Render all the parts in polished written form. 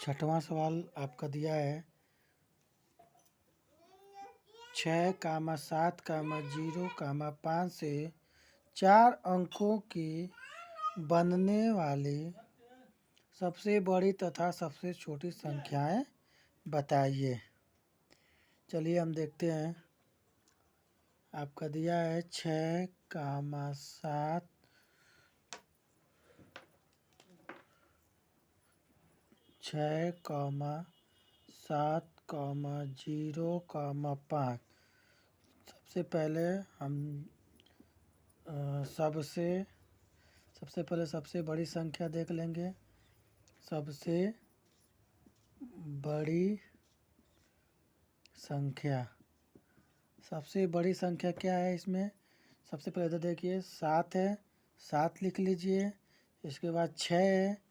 छठवां सवाल आपका दिया है 6,7,0,5 से 4 अंकों की बनने वाली सबसे बड़ी तथा सबसे छोटी संख्याएं बताइए। चलिए हम देखते हैं। आपका दिया है 6,7 6,7,0,5। सबसे पहले हम सबसे पहले सबसे बड़ी संख्या देख लेंगे। सबसे बड़ी संख्या सबसे बड़ी संख्या क्या है इसमें? सबसे पहले तो देखिए 7 है, 7 लिख लीजिए। इसके बाद 6 है,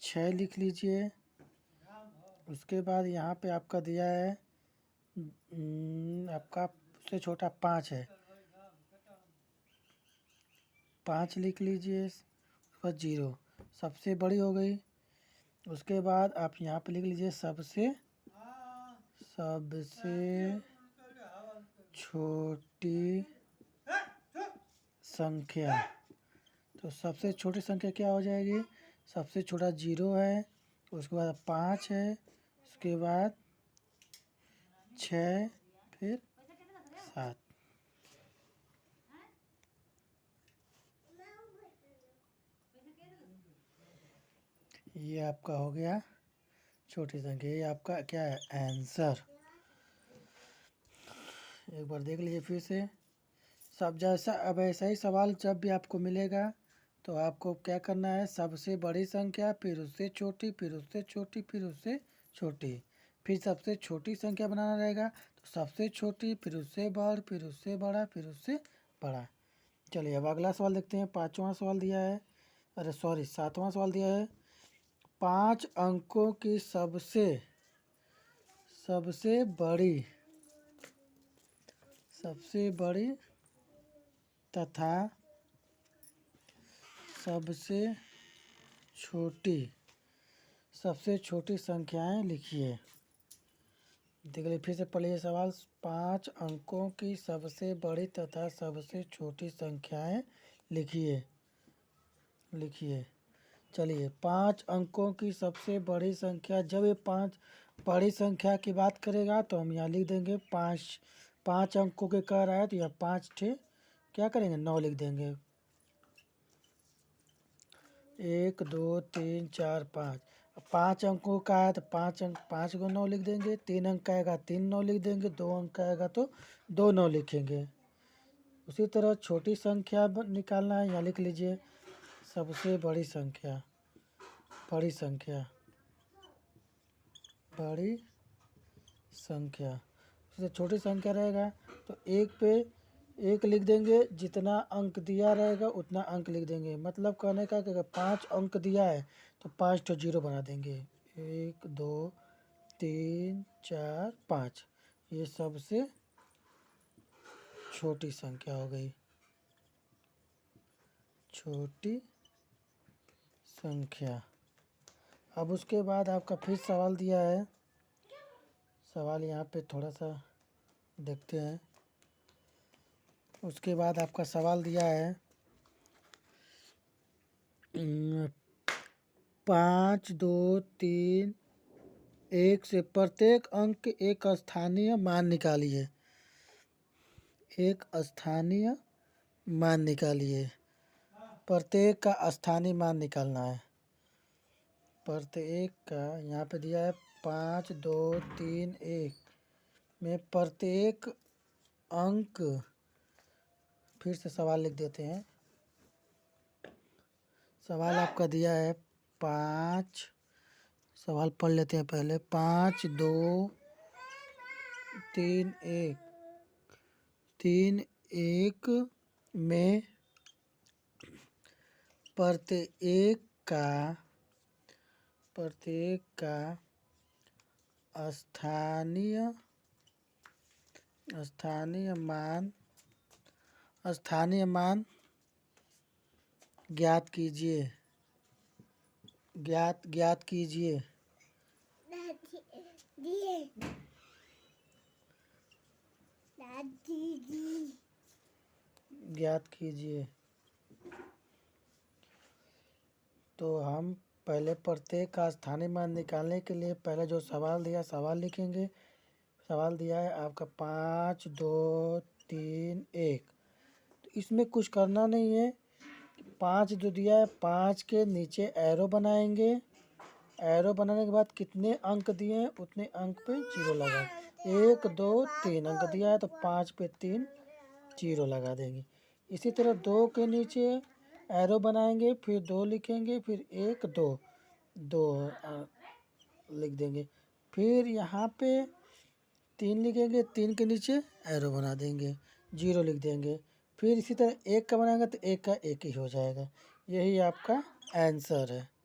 6 लिख लीजिए। उसके बाद यहाँ पे आपका दिया है आपका उससे छोटा 5 है, 5 लिख लीजिए। उसके बाद 0 सबसे बड़ी हो गई। उसके बाद आप यहाँ पे लिख लीजिए सबसे छोटी संख्या। तो सबसे छोटी संख्या क्या हो जाएगी? सबसे छोटा 0 है, उसके बाद 5 है, उसके बाद 6, फिर 7। ये आपका हो गया छोटी संख्या। ये आपका क्या है? आंसर। एक बार देख लीजिए फिर से। सब जैसा अब ऐसा ही सवाल जब भी आपको मिलेगा तो आपको क्या करना है? सबसे बड़ी संख्या, फिर उससे छोटी, फिर उससे छोटी, फिर उससे छोटी, फिर सबसे छोटी संख्या बनाना रहेगा। तो सबसे छोटी, फिर उससे बड़, फिर उससे बड़ा, फिर उससे बड़ा। चलिए अब अगला सवाल देखते हैं। पाँचवा सवाल दिया है, अरे सॉरी 7वां सवाल दिया है 5 अंकों की सबसे बड़ी तथा सबसे छोटी संख्याएं लिखिए। देखिए फिर से पढ़िए सवाल। 5 अंकों की सबसे बड़ी तथा सबसे छोटी संख्याएं लिखिए। चलिए 5 अंकों की सबसे बड़ी संख्या, जब ये 5 बड़ी संख्या की बात करेगा तो हम यहाँ लिख देंगे 5 अंकों के कह रहा है तो यहाँ 5 ठे क्या करेंगे? 9 लिख देंगे। 1 2 3 4 5। 5 अंकों का है तो 5 को 9 लिख देंगे। 3 अंक का आएगा 3 9 लिख देंगे। 2 अंक का आएगा तो 2 9 लिखेंगे। उसी तरह छोटी संख्या निकालना है। यहाँ लिख लीजिए सबसे बड़ी संख्या। उससे छोटी संख्या रहेगा तो 1 पे 1 लिख देंगे। जितना अंक दिया रहेगा उतना अंक लिख देंगे। मतलब कहने का कि अगर 5 अंक दिया है तो 5 तो 0 बना देंगे। 1 2 3 4 5। ये सबसे छोटी संख्या हो गई। छोटी संख्या। अब उसके बाद आपका फिर सवाल दिया है। सवाल यहाँ पे थोड़ा सा देखते हैं। उसके बाद आपका सवाल दिया है 5 2 3 1 से प्रत्येक अंक एक स्थानीय मान निकालिए। प्रत्येक का स्थानीय मान निकालना है। प्रत्येक का यहाँ पे दिया है 5 2 3 1 में प्रत्येक अंक। फिर से सवाल लिख देते हैं। सवाल आपका दिया है 5, सवाल पढ़ लेते हैं पहले। 5 2 3 1 में प्रत्येक का स्थानीय मान ज्ञात कीजिए। ज्ञात कीजिए। तो हम पहले प्रत्येक का स्थानीय मान निकालने के लिए पहले जो सवाल दिया सवाल लिखेंगे। सवाल दिया है आपका 5 2 3 1। तो इसमें कुछ करना नहीं है। 5 जो दिया है 5 के नीचे एरो बनाएंगे। एरो बनाने के बाद कितने अंक दिए हैं उतने अंक पे जीरो लगा। 1 2 3 अंक दिया है तो 5 पे 3 जीरो लगा देंगे। इसी तरह 2 के नीचे एरो बनाएंगे, फिर 2 लिखेंगे, फिर 1 2 2 लिख देंगे। फिर यहाँ पे 3 लिखेंगे, 3 के नीचे एरो बना देंगे, जीरो लिख देंगे। फिर इसी तरह 1 का बनाएंगे तो 1 का 1 ही हो जाएगा। यही आपका आंसर है।